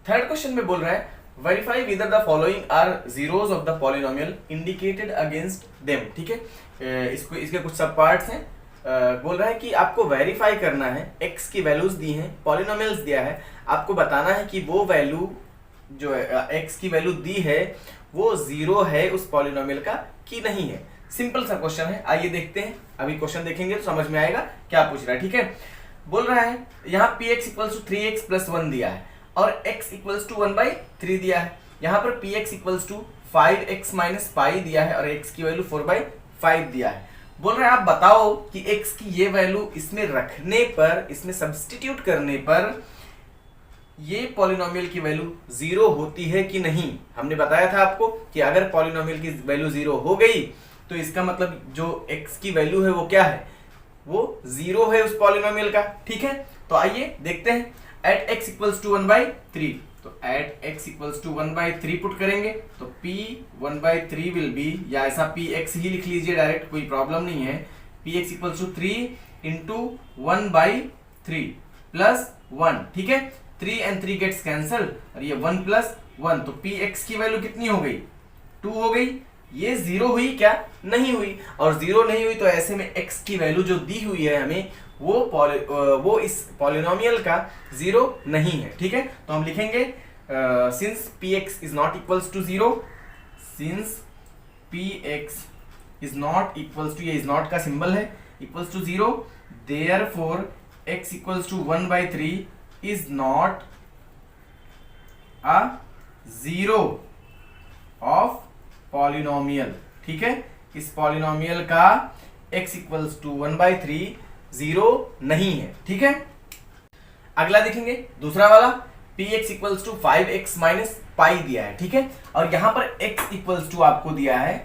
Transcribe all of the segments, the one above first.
Third question में बोल रहा है verify whether the following are zeros of the polynomial indicated against them. ठीक है, इसको इसके कुछ सब पार्ट्स हैं। बोल रहा है कि आपको वेरीफाई करना है, x की वैल्यूज दी हैं, पॉलिनोमियल्स दिया है, आपको बताना है कि वो वैल्यू जो x की वैल्यू दी है वो जीरो है उस पॉलिनोमियल का कि नहीं है। सिंपल सा क्वेश्चन है, आइए देखते हैं। अभी क्वेश्चन देखेंगे तो समझ में आएगा क्या पूछ रहा है। ठीक है, बोल रहा है यहाँ px equals to 3x plus 1 दिया है और x इक्वल्स टू 1/3 दिया है। यहाँ पर px equals to 5x minus pi दिया है और x की वैल्यू 4/5 दिया है। बोल रहे हैं आप बताओ कि x की ये वैल्यू इसमें रखने पर, इसमें सब्स्टिट्यूट करने पर ये पॉलिनोमियल की वैल्यू जीरो होती है कि नहीं। हमने बताया था आपको कि अगर पॉलिनोमियल की वैल्यू जीरो हो गई तो इसका मतलब जो x की वैल्यू है वो क्या है, वो जीरो है उस पॉलिनोमियल का। ठीक है, तो आइए देखते हैं। एट x इक्वल्स टू 1/3, तो at x equals to 1/3 put करेंगे तो p 1/3 विल बी, या ऐसा px ही लिख लीजिए डायरेक्ट, कोई प्रॉब्लम नहीं है। px equals to 3 into 1/3 plus 1। ठीक है, 3 and 3 गेट्स कैंसल और ये 1 प्लस 1, तो px की वैल्यू कितनी हो गई, 2 हो गई। ये जीरो हुई क्या, नहीं हुई। और जीरो नहीं हुई तो ऐसे में x की वैल्यू जो दी हुई है हमें वो इस पॉलिनोमियल का जीरो नहीं है। ठीक है, तो हम लिखेंगे since px is not equals to zero, since px is not equals to, ये इज नॉट का सिंबल है, equals to zero, therefore x equals to 1/3 is not a zero of polynomial. ठीक है, इस पॉलिनोमियल का x इक्वल्स टू 1/3 जीरो नहीं है। ठीक है, अगला देखेंगे दूसरा वाला, px equals to 5x minus pi दिया है। ठीक है, और यहां पर x इक्वल्स टू आपको दिया है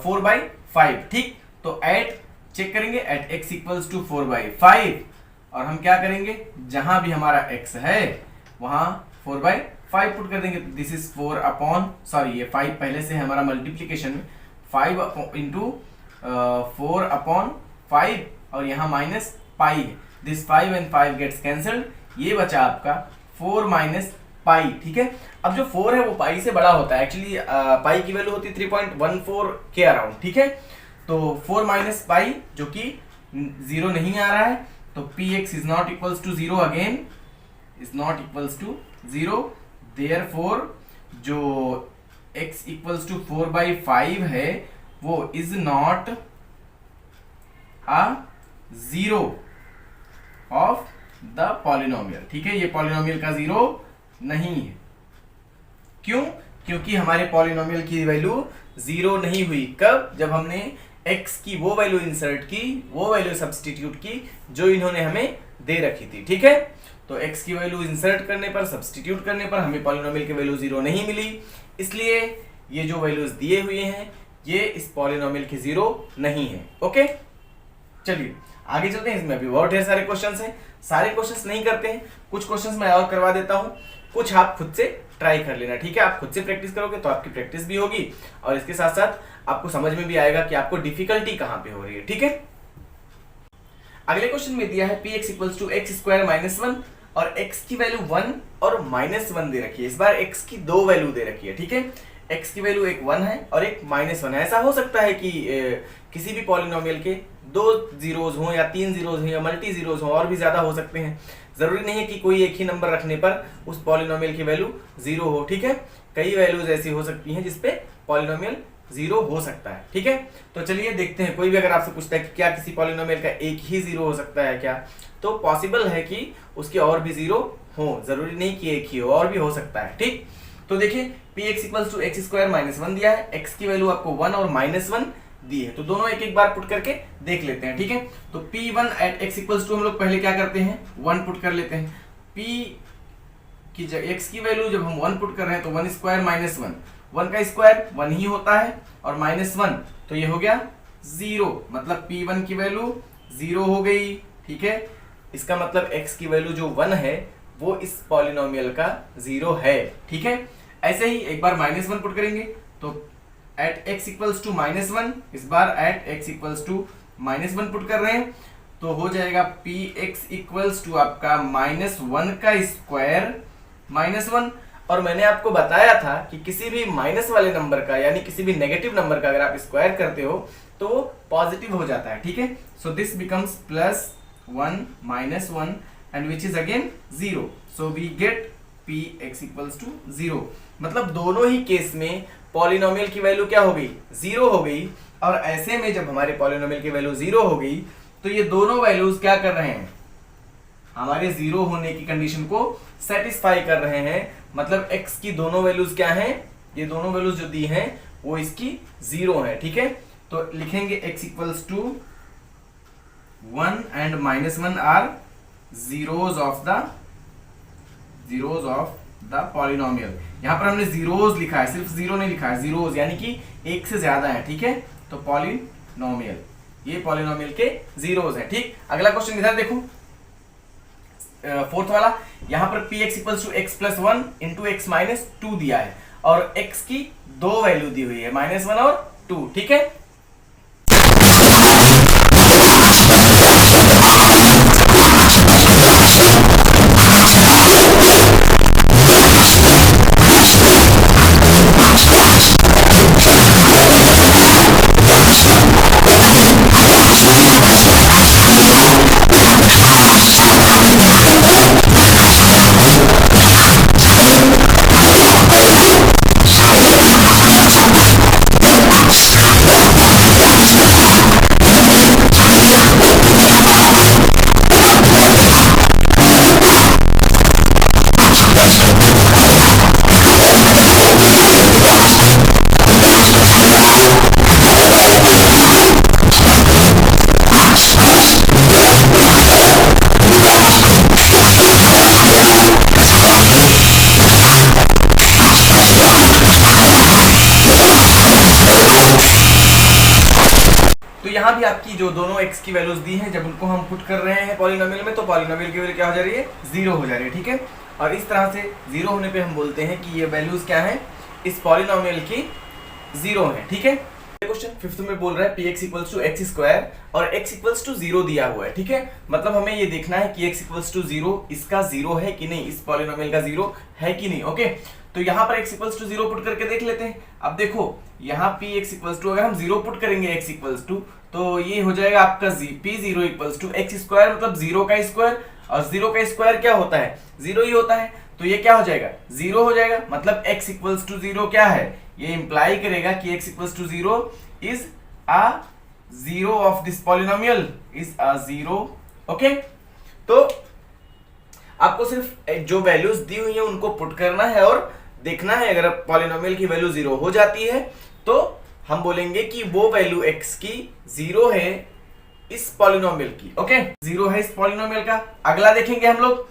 4/5। ठीक, तो एट चेक करेंगे, एट x इक्वल्स टू 4/5 और हम क्या करेंगे, जहां भी हमारा x है वहां 4/5 पुट कर देंगे। दिस इज 4 अपॉन, सॉरी ये 5 पहले से है हमारा मल्टीप्लीकेशन में, 5 इंटू 4 अपॉन 5 और यहाँ माइनस पाई है। दिस 5 and 5 गेट्स कैंसल्ड, ये बचा आपका 4 माइनस पाई। ठीक है, अब जो 4 है वो पाई से बड़ा होता है, एक्चुअली पाई की वैल्यू होती है 3.14 के अराउंड। ठीक है, तो 4 माइनस पाई जो कि जीरो नहीं आ रहा है, तो px is not equals to zero, again is not equals to zero, therefore जो x इक्वल्स टू 4/5 है वो is not a zero of the polynomial. ठीक है, ये पॉलिनोमियल का जीरो नहीं है। क्यों, क्योंकि हमारे पॉलिनोमियल की वैल्यू जीरो नहीं हुई। कब, जब हमने x की वो वैल्यू इंसर्ट की, वो वैल्यू सब्स्टिट्यूट की जो इन्होंने हमें दे रखी थी। ठीक है, तो x की वैल्यू इंसर्ट करने पर, सब्स्टिट्यूट करने पर हमें पॉलिनोमियल की वैल्यू जीरो नहीं मिली, इसलिए ये जो वैल्यूज दिए हुए हैं ये इस पॉलिनोमियल की जीरो नहीं है। ओके, चलिए आगे चलते हैं। इसमें अभी बहुत ढेर सारे क्वेश्चंस हैं, सारे क्वेश्चंस नहीं करते हैं, कुछ क्वेश्चंस मैं और करवा देता हूं, कुछ आप खुद से ट्राई कर लेना। ठीक है, आप खुद से प्रैक्टिस करोगे तो आपकी प्रैक्टिस भी होगी और इसके साथ साथ आपको समझ में भी आएगा कि आपको डिफिकल्टी कहां पे हो रही है। ठीक है, अगले क्वेश्चन में दिया है px equals to x square minus 1 और x की वैल्यू 1 और -1 दे रखी है। इस बार x की दो वैल्यू दे रखी है। ठीक है, x की वैल्यू एक 1 है और एक -1 है। ऐसा हो सकता है कि किसी भी पॉलिनोमियल के दो जीरोज हों या 3 जीरोज हों या मल्टी जीरोज हों, और भी ज्यादा हो सकते हैं। जरूरी नहीं है कि कोई एक ही नंबर रखने पर उस पॉलिनोमियल की वैल्यू जीरो हो। ठीक है, कई वैल्यूज ऐसी हो सकती हैं जिसपे पॉलिनोमियल जीरो हो सकता है। ठीक है, तो चलिए देखते हैं। कोई भी अगर आपसे पूछता है कि क्या किसी पॉलिनोमियल का एक ही जीरो हो सकता है क्या, तो पॉसिबल है कि उसके और भी जीरो हो, जरूरी नहीं कि एक ही हो, और भी हो सकता है। ठीक, तो देखिए px equals to x square minus 1 दिया है, x की वैल्यू आपको 1 और -1 दी है, तो दोनों एक एक बार पुट करके देख लेते हैं। ठीक है, तो p1 eight x equals to हम लोग पहले क्या करते हैं, 1 पुट कर लेते हैं। p की x की वैल्यू जब हम 1 पुट कर रहे हैं तो 1 स्क्वायर माइनस 1, 1 का स्क्वायर 1 ही होता है और -1 तो ये हो गया 0, मतलब p1 की वैल्यू 0 हो गई। ठीक है, इसका मतलब x की वैल्यू जो 1 है वो इस पॉलिनोमियल का 0 है। ठीक है, ऐसे ही एक बार -1 पुट करेंगे तो एट x इक्वल्स टू -1, इस बार at x equals to -1 put कर रहे हैं तो हो जाएगा px इक्वल्स टू आपका -1 का स्क्वायर -1, और मैंने आपको बताया था कि किसी भी माइनस वाले नंबर का यानी किसी भी नेगेटिव नंबर का अगर आप स्क्वायर करते हो तो वो पॉजिटिव हो जाता है, ठीक है। So this becomes +1 -1 and which is again 0, so we get px equals to 0। मतलब दोनों ही केस में पॉलिनोमियल की वैल्यू क्या हो गई, 0 हो गई। और ऐसे में जब हमारे पॉलिनोमियल की वैल्यू 0 हो गई तो ये दोनों वैल्यूज क्या कर रहे हैं, हमारे 0 होने की कंडीशन को सेटिस्फाई कर रहे हैं। मतलब x की दोनों वैल्यूज क्या हैं, ये दोनों वैल्यूज जो दी हैं वो इसकी 0 है, ठीक है। तो लिखेंगे x equals to 1 and -1 are zeros of the polynomial. यहां पर हमने zeros लिखा है, सिर्फ 0 नहीं लिखा है, zeros यानी कि एक से ज्यादा है, ठीक है। तो पॉलिनोमियल, ये पॉलिनोमियल के zeros है, ठीक। अगला क्वेश्चन इधर देखो, फोर्थ वाला। यहां पर px equals to x + 1 into x - 2 दिया है और x की दो वैल्यू दी हुई है, -1 और 2, ठीक है। तो यहाँ भी आपकी जो दोनों x की वैल्यूज दी हैं, जब उनको हम पुट कर रहे हैं पॉलिनोमियल में तो पॉलिनोमियल की वैल्यू क्या हो जा रही है, 0 हो जा रही है, ठीक है। और इस तरह से 0 होने पे हम बोलते हैं कि ये वैल्यूज क्या है, इस पॉलिनोमियल की 0 है, ठीक है। क्वेश्चन फिफ्थ में बोल रहा है px इक्वल्स टू x² और x इक्वल्स टू 0 दिया हुआ है, ठीक है। मतलब हमें ये देखना है कि x इक्वल्स टू 0 इसका 0 है कि नहीं, इस पॉलिनोमियल का 0 है कि नहीं, ओके। तो यहाँ पर x इक्वल्स टू 0 पुट करके देख लेते हैं। अब देखो यहाँ px इक्वल्स टू, अगर हम 0 पुट करेंगे x इक्वल्स टू, तो ये हो जाएगा आपका p0 इक्वल्स टू x², मतलब 0 का स्क्वायर, और 0 का स्क्वायर क्या होता है, 0 ही होता है। तो ये क्या हो जाएगा, 0 हो जाएगा। मतलब x इक्वल्स टू 0 क्या है, ये इंप्लाई करेगा कि x equals to 0 is a 0 of this polynomial, is a 0, okay. तो आपको सिर्फ जो वैल्यूज दी हुई है उनको पुट करना है और देखना है, अगर पॉलिनोमियल की वैल्यू 0 हो जाती है तो हम बोलेंगे कि वो वैल्यू x की 0 है इस पॉलिनोमियल की, ओके, 0 है इस पॉलिनोमियल का। अगला देखेंगे हम लोग,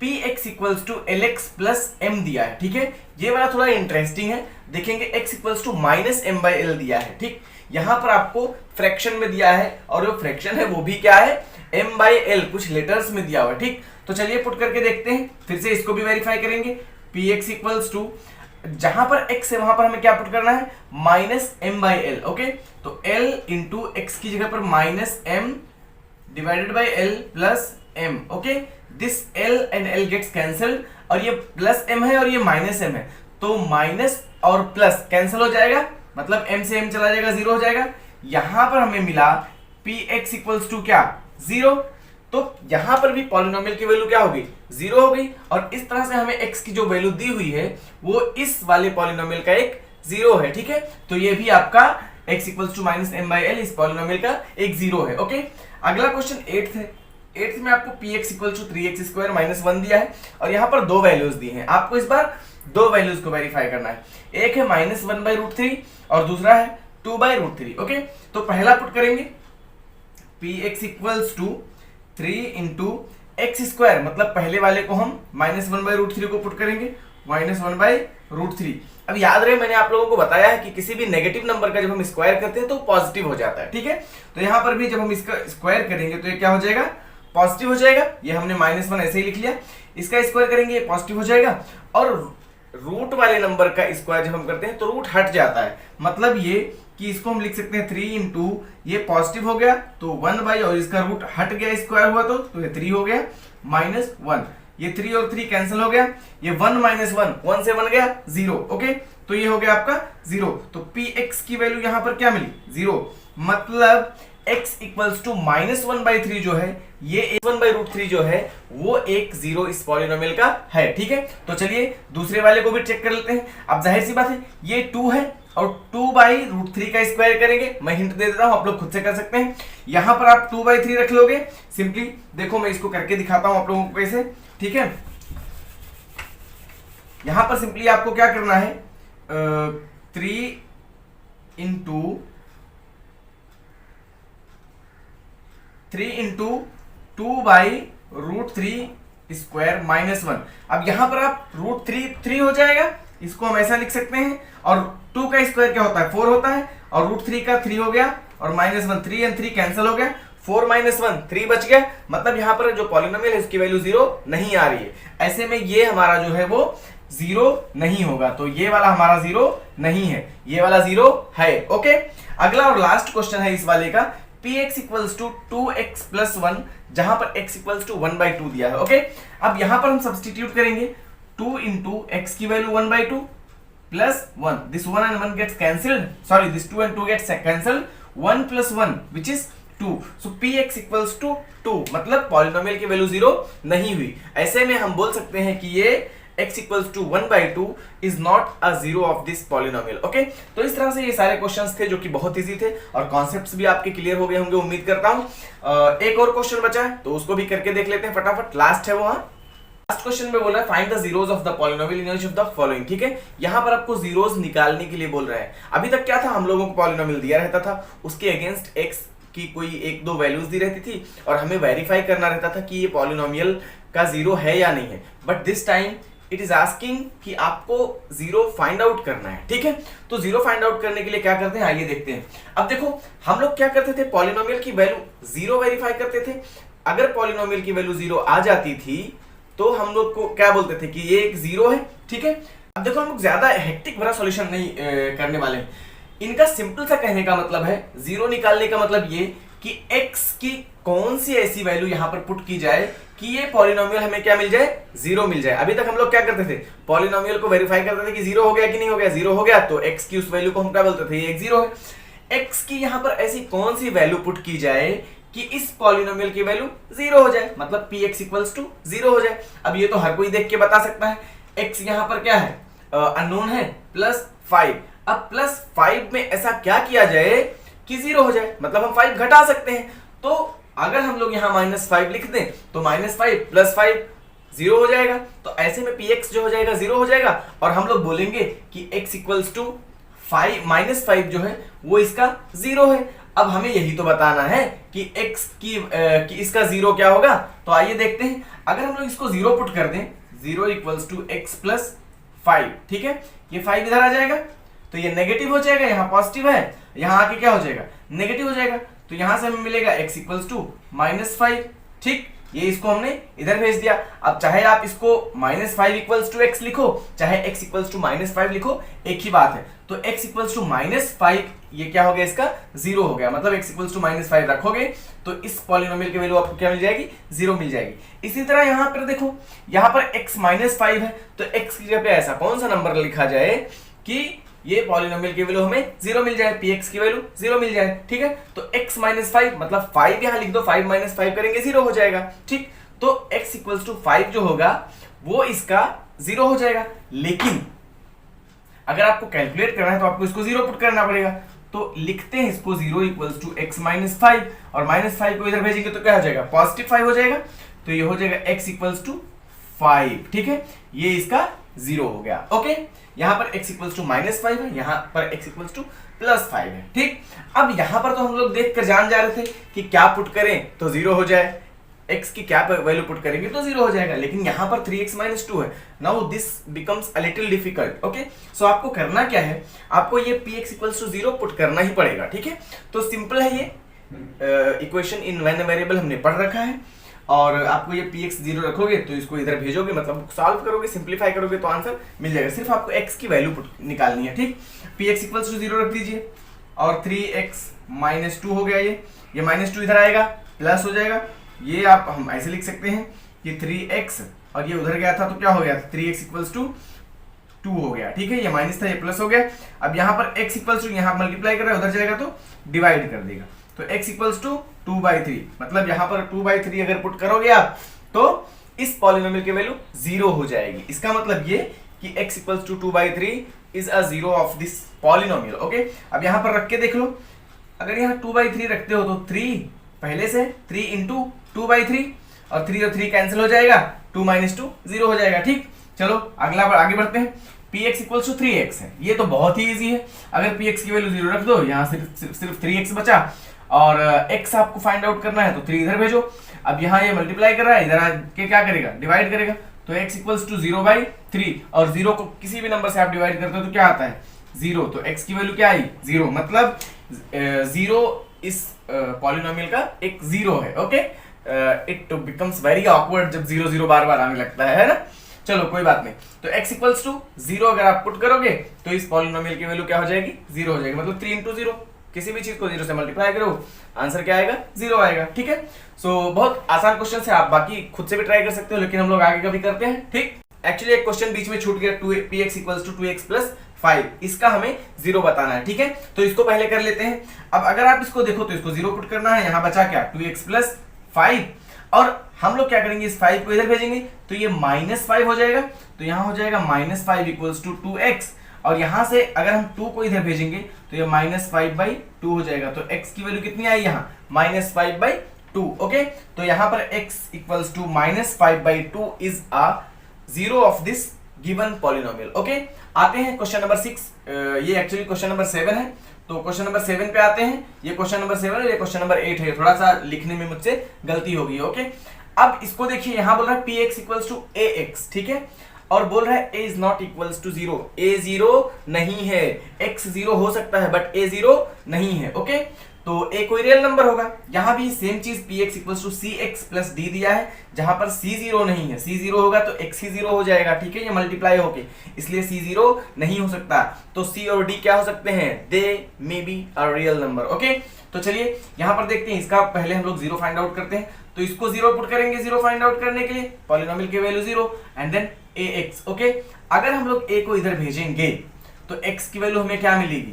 px equals to lx plus m दिया है, ठीक है। ये वाला थोड़ा इंटरेस्टिंग है, देखेंगे x इक्वल्स टू -m/l दिया है, ठीक। यहां पर आपको फ्रैक्शन में दिया है और जो फ्रैक्शन है वो भी क्या है, m/l, कुछ लेटर्स में दिया हुआ है, ठीक। तो चलिए पुट करके देखते हैं, फिर से इसको भी वेरीफाई करेंगे। px इक्वल्स टू, जहां पर x है वहां पर हमें क्या पुट करना है, -m/l, ओके। तो l इंटू x की जगह पर -m divided by l plus m, okay. This l and l gets cancelled और ये प्लस m है और ये -m है, तो माइनस और प्लस कैंसिल हो जाएगा, मतलब m से m चला जाएगा, 0 हो जाएगा। यहां पर हमें मिला px इक्वल्स टू क्या, 0। तो यहां पर भी पॉलिनोमियल की वैल्यू क्या होगी, 0 हो गई। और इस तरह से हमें x की जो वैल्यू दी हुई है वो इस वाले पॉलिनोमियल का एक 0 है, ठीक है। तो ये भी आपका x इक्वल्स टू -m/l इस पॉलिनोमियल का एक 0 है, ओके। अगला क्वेश्चन 8th है। 8th में आपको px इक्वल्स टू 3x² -1 दिया है और यहाँ पर दो वैल्यूज दी हैं। आपको इस बार दो वैल्यूज को वेरीफाई करना है, एक है -1/√3 और दूसरा है 2/√3, ओके। तो पहला पुट करेंगे, px equals to 3 into x², मतलब पहले वाले को हम -1/√3 को पुट करेंगे, -1/√3। अब याद रहे मैंने आप लोगों को बताया है कि किसी भी नेगेटिव नंबर का जब हम स्क्वायर करते हैं तो पॉजिटिव हो जाता है, ठीक है। तो यहाँ पर भी जब हम इसका स्क्वायर करेंगे तो ये क्या हो जाएगा, पॉजिटिव हो जाएगा। ये हमने -1 ऐसे ही लिख लिया, इसका स्क्वायर करेंगे ये पॉजिटिव हो जाएगा। और रूट वाले नंबर का स्क्वायर जब हम करते हैं तो रूट हट जाता है, मतलब ये कि इसको हम लिख सकते हैं 3 इंटू, ये पॉजिटिव हो गया तो 1/, और इसका रूट हट गया, स्क्वायर हुआ तो ये 3 हो गया, -1। ये 3 और 3 कैंसिल हो गया, ये 1 माइनस 1 1 से बन गया 0। ओके, तो ये हो गया आपका 0। तो px की वैल्यू यहां पर क्या मिली 0, मतलब x इक्वल्स टू -1/3 जो है, ये 1/√3 जो है वो एक 0 इस पॉलिनोमियल का है। ठीक है, तो चलिए दूसरे वाले को भी चेक कर लेते हैं। अब जाहिर सी बात है ये 2 है और 2/√3 का स्क्वायर करेंगे, मैं हिंट दे देता हूं, आप लोग खुद से कर सकते हैं। यहां पर आप 2/3 रख लोगे सिंपली, देखो मैं इसको करके दिखाता हूं आप लोगों को कैसे। ठीक है, यहां पर सिंपली आपको क्या करना है, 3 इंटू 2/√3 स्क्वायर -1। अब यहां पर आप √3 हो जाएगा, इसको हम ऐसा लिख सकते हैं, और 2 का स्क्वायर क्या होता है 4 होता है, और √3 का 3 हो गया, और -1 3 और 3 कैंसिल हो गया, 4 - 1 3 बच गया, मतलब यहां पर जो पॉलिनोमियल है उसकी वैल्यू 0 नहीं आ रही है। ऐसे में ये हमारा जो है वो 0 नहीं होगा, तो ये वाला हमारा 0 नहीं है, ये वाला 0 है। ओके, अगला और लास्ट क्वेश्चन है इस वाले का, px equals to 2x plus 1, जहां पर x इक्वल्स टू 1/2 दिया है। ओके, अब यहां पर हम सब्स्टिट्यूट करेंगे, 2 इंटू x की value 1/2 plus 1, this 1 and 1 gets cancelled, sorry this 2 and 2 gets cancelled, 1 plus 1 which is 2, so px equals to 2, मतलब पॉलिनोमियल की वैल्यू 0 नहीं हुई। ऐसे में हम बोल सकते हैं कि ये x equals to 1/2 is not a zero of this polynomial। Okay, तो इस तरह से ये सारे क्वेश्चंस थे जो कि बहुत इजी थे, और कॉन्सेप्ट्स भी आपके क्लियर हो गए होंगे उम्मीद करता हूं। एक और क्वेश्चन बचा है तो उसको भी करके देख लेते हैं फटाफट, लास्ट है वो। लास्ट क्वेश्चन में बोल रहा है find the zeros of the polynomial in each of the following. ठीक है, यहां पर आपको जीरोस निकालने के लिए बोल रहा है। अभी तक क्या था, हम लोगों को पॉलिनोमियल दिया रहता था, उसके अगेंस्ट x की कोई 1-2 वैल्यूज दी रहती थी, और हमें वेरीफाई करना रहता था कि ये पॉलिनोमियल का जीरो है या नहीं है। But this time it is asking कि आपको जीरो फाइंड आउट करना है। ठीक है, तो जीरो फाइंड आउट करने के लिए क्या करते हैं, आइए देखते हैं। अब देखो हम लोग क्या करते थे, पॉलिनोमियल की वैल्यू जीरो वेरीफाई करते थे। अगर पॉलिनोमियल की वैल्यू जीरो आ जाती थी तो हम लोग को क्या बोलते थे कि ये एक जीरो है। ठीक है, अब देखो हम लोग ज्यादा हेक्टिक भरा सॉल्यूशन नहीं करने वाले हैं। इनका सिंपल सा कहने का मतलब है, जीरो निकालने का मतलब ये कि x की कौन सी ऐसी वैल्यू यहां पर पुट की जाए कि ये पॉलिनोमियल हमें क्या मिल जाए, जीरो मिल जाए। अभी तक हम लोग क्या करते थे, पॉलिनोमियल को वेरीफाई करते थे कि जीरो हो गया कि नहीं हो गया, जीरो हो गया तो x की उस वैल्यू को हम क्या बोलते थे, ये एक जीरो है। x की यहां पर ऐसी कौन सी वैल्यू पुट की जाए कि इस पॉलिनोमियल की वैल्यू जीरो हो जाए, मतलब px इक्वल्स टू जीरो हो जाए। अब ये तो हर कोई देख के बता सकता है, x यहां पर क्या है, अननोन है, +5। अब +5 में ऐसा क्या किया जाए कि जीरो हो जाए, मतलब हम 5 घटा सकते हैं। तो अगर हम लोग यहाँ -5 लिख दें तो -5 + 5 जीरो हो जाएगा, तो ऐसे में px जो हो जाएगा जीरो हो जाएगा, और हम लोग बोलेंगे कि x इक्वल्स टू 5 -5 जो है वो इसका जीरो है। अब हमें यही तो बताना है कि x कि इसका जीरो क्या होगा, तो आइए देखते हैं। अगर हम लोग इसको जीरो पुट कर दें, 0 इक्वल्स टू x + 5, ठीक है, ये 5 इधर आ जाएगा तो ये नेगेटिव हो जाएगा, यहाँ पॉजिटिव है, यहाँ आके क्या हो जाएगा, नेगेटिव हो जाएगा, तो यहां से हमें मिलेगा x इक्वल्स टू -5। ठीक, ये इसको हमने इधर भेज दिया। अब चाहे आप इसको -5 इक्वल्स टू x लिखो, चाहे x इक्वल्स टू -5 लिखो, एक ही बात है। तो x इक्वल्स टू -5 ये क्या हो गया, इसका जीरो हो गया, मतलब x इक्वल्स टू -5 रखोगे तो इस पॉलिनोमियल की वैल्यू आपको क्या मिल जाएगी, जीरो मिल जाएगी। इसी तरह यहां पर देखो, यहां पर x -5 है, तो x की जगह पे ऐसा कौन सा नंबर लिखा जाए कि ये पॉलिनोमियल की वैल्यू हमें जीरो मिल जाए, px की वैल्यू जीरो मिल जाए। ठीक है, तो x -5 मतलब 5 यहां लिख दो, 5 - 5 करेंगे जीरो हो जाएगा। ठीक, तो x इक्वल्स टू 5 जो होगा वो इसका जीरो हो जाएगा। लेकिन अगर आपको कैलकुलेट करना है तो आपको इसको जीरो पुट करना पड़ेगा, तो लिखते हैं इसको 0 इक्वल्स टू x -5, और -5 को इधर भेजेंगे तो क्या हो जाएगा, +5 हो जाएगा, तो ये हो जाएगा x इक्वल्स टू 5। ठीक है, ये इसका जीरो हो गया। ओके, यहां पर x इक्वल्स टू -5 है, यहां पर x इक्वल्स टू +5 है। ठीक, अब यहां पर तो हम लोग देख कर जान जा रहे थे कि क्या पुट करें तो जीरो हो जाए, x की क्या वैल्यू पुट करेंगे तो जीरो हो जाएगा, लेकिन यहां पर 3x - 2 है। Now this becomes a little difficult. Okay, so आपको करना क्या है, आपको ये px equals to zero put करना ही पड़ेगा। ठीक है, तो सिंपल है, ये इक्वेशन इन वन वेरिएबल हमने पढ़ रखा है, और आपको ये px जीरो रखोगे तो इसको इधर भेजोगे, मतलब सॉल्व करोगे, सिंपलीफाई करोगे तो आंसर मिल जाएगा। सिर्फ आपको x की वैल्यू निकालनी है। ठीक, px इक्वल्स टू जीरो रख दीजिए, और 3x - 2 हो गया, ये -2 इधर आएगा, प्लस हो जाएगा। ये आप हम ऐसे लिख सकते हैं कि 3x और ये उधर गया था तो क्या हो गया, 3x इक्वल्स टू 2 हो गया, ठीक है। ये माइनस था, ये प्लस हो गया। अब यहाँ पर x इक्वल्स टू, यहाँ मल्टीप्लाई कर रहा है, उधर जाएगा तो डिवाइड कर देगा, तो x इक्वल्स टू 2/3, मतलब यहाँ पर 2/3 अगर पुट करोगे आप तो इस पॉलिनोमियल की वैल्यू 0 हो जाएगी। इसका मतलब ये कि x equals to 2/3 is a 0 of this polynomial, okay. अब यहाँ पर रख के देख लो, अगर यहाँ 2/3 रखते हो तो 3 पहले से 3 इंटू 2/3 और 3 और 3 कैंसिल हो जाएगा, 2 - 2 0 हो जाएगा, ठीक। चलो अगला आगे बढ़ते हैं। px इक्वल्स टू 3x है, ये तो बहुत ही इजी है। अगर px की वैल्यू 0 रख दो, यहाँ सिर्फ 3x बचा और x आपको फाइंड आउट करना है तो 3 इधर भेजो। अब यहाँ ये मल्टीप्लाई कर रहा है, इधर आके क्या करेगा, डिवाइड करेगा, तो x इक्वल्स टू 0/3 और 0 को किसी भी नंबर से आप डिवाइड करते हो तो क्या आता है 0, तो x की वैल्यू क्या आई 0, मतलब 0 इस पॉलिनोमियल का एक 0 है, okay. It becomes very awkward जब 0 0 बार बार आने लगता है ना। चलो कोई बात नहीं, तो x इक्वल्स टू 0 अगर आप पुट करोगे तो इस पॉलिनोमियल की वैल्यू क्या हो जाएगी 0 हो जाएगी, मतलब 3 इंटू 0, किसी भी चीज को 0 से मल्टीप्लाई करो आंसर क्या आएगा 0 आएगा, ठीक है। सो बहुत आसान क्वेश्चन है, आप बाकी खुद से भी ट्राई कर सकते हो, लेकिन हम लोग आगे का भी करते हैं, ठीक। एक्चुअली एक क्वेश्चन बीच में छूट गया, px equals to 2x plus 5, इसका हमें 0 बताना है, ठीक है। तो इसको पहले कर लेते हैं। अब अगर आप इसको देखो तो इसको 0 पुट करना है, यहाँ बचा क्या 2x प्लस 5, और हम लोग क्या करेंगे इस 5 को इधर भेजेंगे तो ये -5 हो जाएगा, तो यहाँ हो जाएगा -5 इक्वल्स टू 2x, और यहाँ से अगर हम 2 को इधर भेजेंगे तो ये -5/2 हो जाएगा, तो x की वैल्यू कितनी आई यहाँ -5/2, ओके। तो यहाँ पर x equals to -5/2 is a 0 of this given polynomial, okay. आते हैं क्वेश्चन नंबर 6, ये एक्चुअली क्वेश्चन नंबर 7 है, तो क्वेश्चन नंबर 7 पे आते हैं। ये क्वेश्चन नंबर 7 है, ये क्वेश्चन नंबर 8 है, थोड़ा सा लिखने में मुझसे गलती हो गई, ओके। अब इसको देखिए, यहाँ बोल रहा है px इक्वल्स टू ax, ठीक है, और बोल रहा है a is not equals to 0, a 0 नहीं है, x 0 हो सकता है बट a 0 नहीं है, ओके। तो a कोई रियल नंबर होगा, यहाँ भी सेम चीज px equals to cx plus d दिया है, जहां पर c 0 नहीं है, c 0 होगा तो x ही 0 हो जाएगा, ठीक है, ये मल्टीप्लाई होके, इसलिए c 0 नहीं हो सकता, तो c और d क्या हो सकते हैं, they may be a real number, okay. तो चलिए यहाँ पर देखते हैं, इसका पहले हम लोग 0 फाइंड आउट करते हैं, तो इसको 0 पुट करेंगे 0 फाइंड आउट करने के लिए, पॉलिनोमियल की value 0 and then ax, okay. अगर हम लोग a को इधर भेजेंगे तो x की वैल्यू हमें क्या मिलेगी,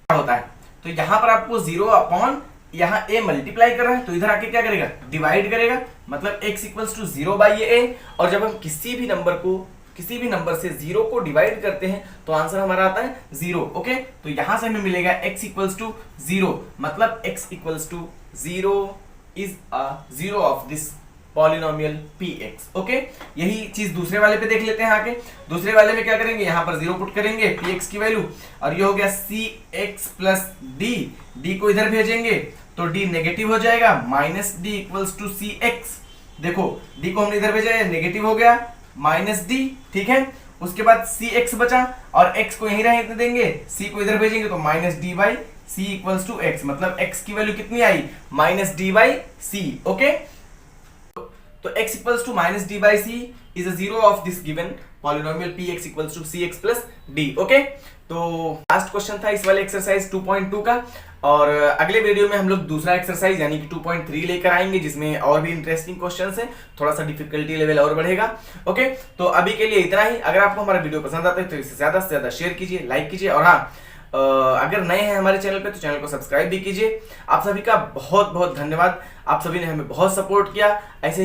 क्या होता है, तो यहाँ पर आपको 0 अपॉन यहाँ a मल्टीप्लाई कर रहा है, तो इधर आके क्या करेगा डिवाइड करेगा, मतलब x इक्वल्स टू 0/a, और जब हम किसी भी नंबर से 0 को डिवाइड करते हैं तो आंसर हमारा आता है 0, ओके। तो यहां से हमें मिलेगा x इक्वल्स टू 0, मतलब x equals to 0 is a 0 of this polynomial px, okay. यही चीज दूसरे वाले पे देख लेते हैं आके। दूसरे वाले में क्या करेंगे, यहाँ पर 0 पुट करेंगे px की वैल्यू, और ये हो गया cx प्लस d को इधर भेजेंगे तो d नेगेटिव हो जाएगा, -d इक्वल्स टू cx, देखो d को हमने इधर भेजा है, नेगेटिव हो गया -d, ठीक है। उसके बाद cx बचा और x को यहीं रहने देंगे, c को इधर भेजेंगे तो -d/c इक्वल्स टू x, मतलब x की वैल्यू कितनी आई -d/c, ओके। तो x equals to -d/c is a 0 of this given polynomial px equals to cx plus d, okay. तो लास्ट क्वेश्चन था इस वाले एक्सरसाइज 2.2 का, और अगले वीडियो में हम लोग दूसरा एक्सरसाइज यानी कि 2.3 लेकर आएंगे, जिसमें और भी इंटरेस्टिंग क्वेश्चंस हैं, थोड़ा सा डिफिकल्टी लेवल और बढ़ेगा, ओके। तो अभी के लिए इतना ही। अगर आपको हमारा वीडियो पसंद आता है तो इसे ज्यादा से ज्यादा शेयर कीजिए, लाइक कीजिए, और हाँ, अगर नए हैं हमारे चैनल पे तो चैनल को सब्सक्राइब भी कीजिए। आप सभी का बहुत बहुत धन्यवाद, आप सभी ने हमें बहुत सपोर्ट किया, ऐसे